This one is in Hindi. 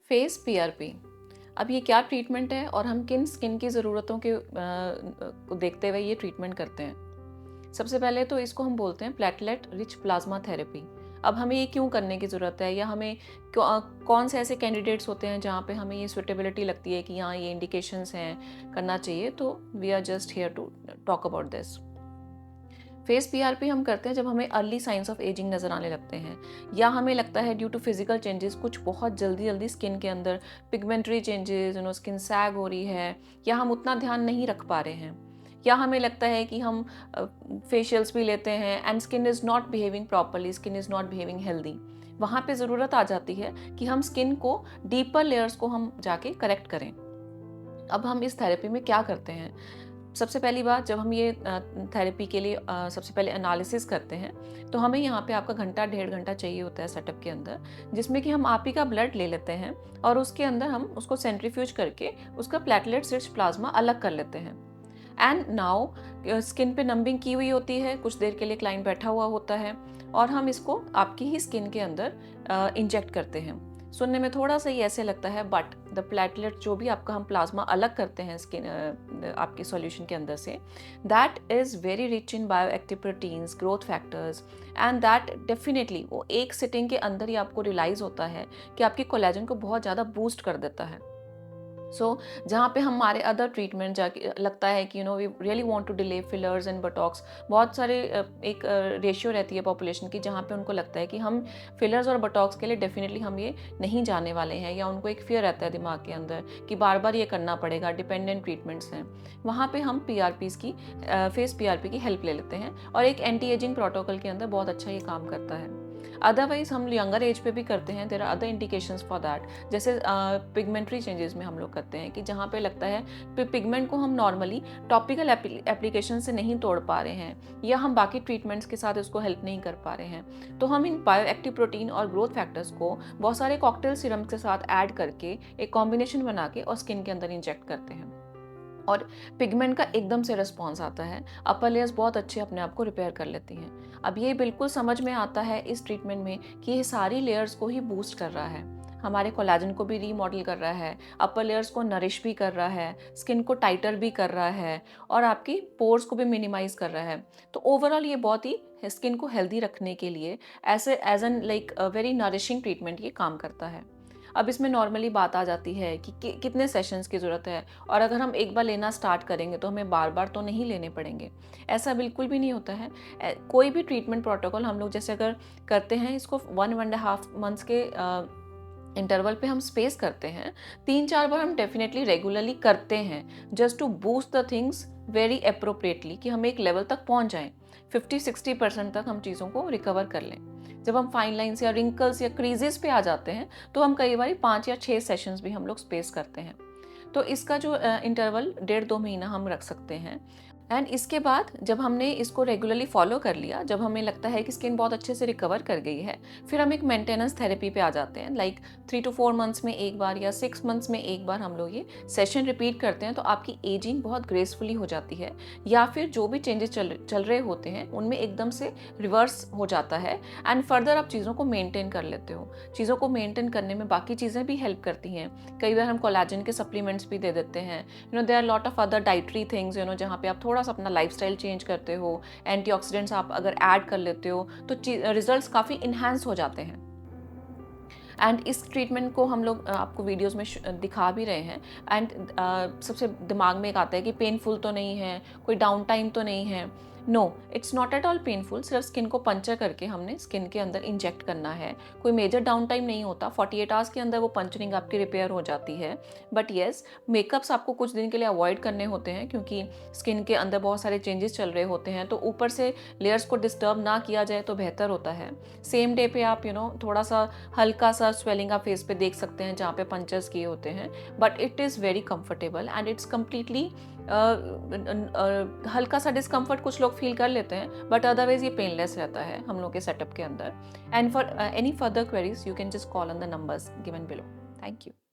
Face PRP. अब ये क्या ट्रीटमेंट है और हम किन स्किन की ज़रूरतों के को देखते हुए ये ट्रीटमेंट करते हैं। सबसे पहले तो इसको हम बोलते हैं प्लेटलेट रिच प्लाज्मा थेरेपी। अब हमें ये क्यों करने की ज़रूरत है, या हमें कौन से ऐसे कैंडिडेट्स होते हैं जहाँ पे हमें ये सुटेबिलिटी लगती है कि हाँ ये इंडिकेशंस हैं करना चाहिए, तो we are just here to talk about this. Face PRP हम करते हैं जब हमें अर्ली साइंस ऑफ एजिंग नज़र आने लगते हैं, या हमें लगता है ड्यू टू फिजिकल चेंजेस कुछ बहुत जल्दी जल्दी स्किन के अंदर पिगमेंटरी चेंजेस, स्किन सैग हो रही है, या हम उतना ध्यान नहीं रख पा रहे हैं, या हमें लगता है कि हम फेशियल्स भी लेते हैं and skin is not behaving properly, skin is not behaving healthy. वहाँ पे ज़रूरत आ जाती है कि हम स्किन को डीपर लेयर्स को हम जाके करेक्ट करें। अब हम इस थेरेपी में क्या करते हैं? सबसे पहली बात, जब हम ये थेरेपी के लिए सबसे पहले एनालिसिस करते हैं, तो हमें यहाँ पे आपका घंटा 1.5 घंटा चाहिए होता है सेटअप के अंदर, जिसमें कि हम आप ही का ब्लड ले लेते हैं और उसके अंदर हम उसको सेंट्रीफ्यूज करके उसका प्लेटलेट्स रिच प्लाज्मा अलग कर लेते हैं। एंड नाउ स्किन पे नंबिंग की हुई होती है, कुछ देर के लिए क्लाइंट बैठा हुआ होता है और हम इसको आपकी ही स्किन के अंदर इंजेक्ट करते हैं। सुनने में थोड़ा सा ही ऐसे लगता है, बट द प्लेटलेट जो भी आपका हम प्लाज्मा अलग करते हैं स्किन आपके सॉल्यूशन के अंदर से, that is very rich in bioactive proteins, growth factors, and that definitely वो एक सिटिंग के अंदर ही आपको रियलाइज़ होता है कि आपकी कोलेजन को बहुत ज़्यादा बूस्ट कर देता है। जहाँ पे हमारे अदर ट्रीटमेंट जाके लगता है कि we really want to delay fillers and Botox, बहुत सारे एक रेशियो रहती है पॉपुलेशन की जहाँ पे उनको लगता है कि हम फिलर्स और बटॉक्स के लिए डेफिनेटली हम ये नहीं जाने वाले हैं, या उनको एक फियर रहता है दिमाग के अंदर कि बार बार ये करना पड़ेगा, डिपेंडेंट ट्रीटमेंट्स हैं। वहाँ पे हम पीआरपीज़ की फेस पीआरपी की हेल्प ले लेते हैं और एक एंटी एजिंग प्रोटोकॉल के अंदर बहुत अच्छा ये काम करता है। अदरवाइज हम यंगर एज पे भी करते हैं, there are other indications for that, जैसे पिगमेंटरी चेंजेस में हम लोग करते हैं कि जहाँ पे लगता है पिगमेंट को हम नॉर्मली टॉपिकल एप्लीकेशन से नहीं तोड़ पा रहे हैं, या हम बाकी ट्रीटमेंट्स के साथ इसको हेल्प नहीं कर पा रहे हैं, तो हम इन बायोएक्टिव प्रोटीन और ग्रोथ फैक्टर्स को बहुत सारे कॉकटेल सीरम के साथ ऐड करके एक कॉम्बिनेशन बना के और स्किन के अंदर इंजेक्ट करते हैं और पिगमेंट का एकदम से रिस्पॉन्स आता है। अपर लेयर्स बहुत अच्छे अपने आप को रिपेयर कर लेती हैं। अब ये बिल्कुल समझ में आता है इस ट्रीटमेंट में कि ये सारी लेयर्स को ही बूस्ट कर रहा है, हमारे कोलेजन को भी रीमॉडल कर रहा है, अपर लेयर्स को नरिश भी कर रहा है, स्किन को टाइटर भी कर रहा है और आपकी पोर्स को भी मिनिमाइज कर रहा है। तो ओवरऑल ये बहुत ही स्किन को हेल्दी रखने के लिए ऐसे as an like very nourishing treatment ये काम करता है। अब इसमें नॉर्मली बात आ जाती है कि कितने सेशंस की ज़रूरत है, और अगर हम एक बार लेना स्टार्ट करेंगे तो हमें बार बार तो नहीं लेने पड़ेंगे। ऐसा बिल्कुल भी नहीं होता है। कोई भी ट्रीटमेंट प्रोटोकॉल हम लोग जैसे अगर करते हैं, इसको 1.5 मंथ्स के इंटरवल पे हम स्पेस करते हैं, 3-4 बार हम डेफिनेटली रेगुलरली करते हैं, just to boost the things very appropriately, कि हम एक लेवल तक पहुंच जाएं, 50-60% तक हम चीज़ों को रिकवर कर लें। जब हम फाइन लाइन्स या रिंकल्स या क्रीजेस पे आ जाते हैं तो हम कई बार 5 या 6 सेशंस भी हम लोग स्पेस करते हैं। तो इसका जो इंटरवल 1.5-2 महीना हम रख सकते हैं। एंड इसके बाद जब हमने इसको रेगुलरली फॉलो कर लिया, जब हमें लगता है कि स्किन बहुत अच्छे से रिकवर कर गई है, फिर हम एक मेंटेनेंस थेरेपी पे आ जाते हैं। लाइक 3 to 4 मंथ्स में एक बार या 6 मंथ्स में एक बार हम लोग ये सेशन रिपीट करते हैं, तो आपकी एजिंग बहुत ग्रेसफुली हो जाती है, या फिर जो भी चेंजेस चल रहे होते हैं उनमें एकदम से रिवर्स हो जाता है एंड फर्दर आप चीज़ों को मेनटेन कर लेते हो। चीज़ों को मेनटेन करने में बाकी चीज़ें भी हेल्प करती हैं। कई बार हम कोलेजन के सप्लीमेंट्स भी दे देते हैं। There are lot of other dietary things जहाँ पे आप थोड़ा सा अपना लाइफस्टाइल चेंज करते हो, एंटीऑक्सीडेंट्स आप अगर ऐड कर लेते हो, तो रिजल्ट्स काफ़ी इन्हांस हो जाते हैं। एंड इस ट्रीटमेंट को हम लोग आपको वीडियोस में दिखा भी रहे हैं। एंड सबसे दिमाग में एक आता है कि पेनफुल तो नहीं है, कोई डाउन टाइम तो नहीं है। No, it's not at all painful. सिर्फ स्किन को पंचर करके हमने स्किन के अंदर इंजेक्ट करना है, कोई मेजर डाउन टाइम नहीं होता। 48 आवर्स के अंदर वो पंचरिंग आपकी रिपेयर हो जाती है। बट येस, मेकअप्स आपको कुछ दिन के लिए अवॉइड करने होते हैं, क्योंकि स्किन के अंदर बहुत सारे चेंजेस चल रहे होते हैं, तो ऊपर से लेयर्स को डिस्टर्ब ना किया जाए तो बेहतर होता है। सेम डे पे आप थोड़ा सा हल्का सा स्वेलिंग आप फेस पे देख सकते हैं जहाँ पे पंचर्स किए होते हैं, but it is very comfortable and it's completely हल्का सा डिस्कम्फर्ट कुछ लोग फील कर लेते हैं, बट अदरवाइज ये पेनलेस रहता है हम लोग के सेटअप के अंदर। And for any further queries you can just call on the numbers given below. Thank you.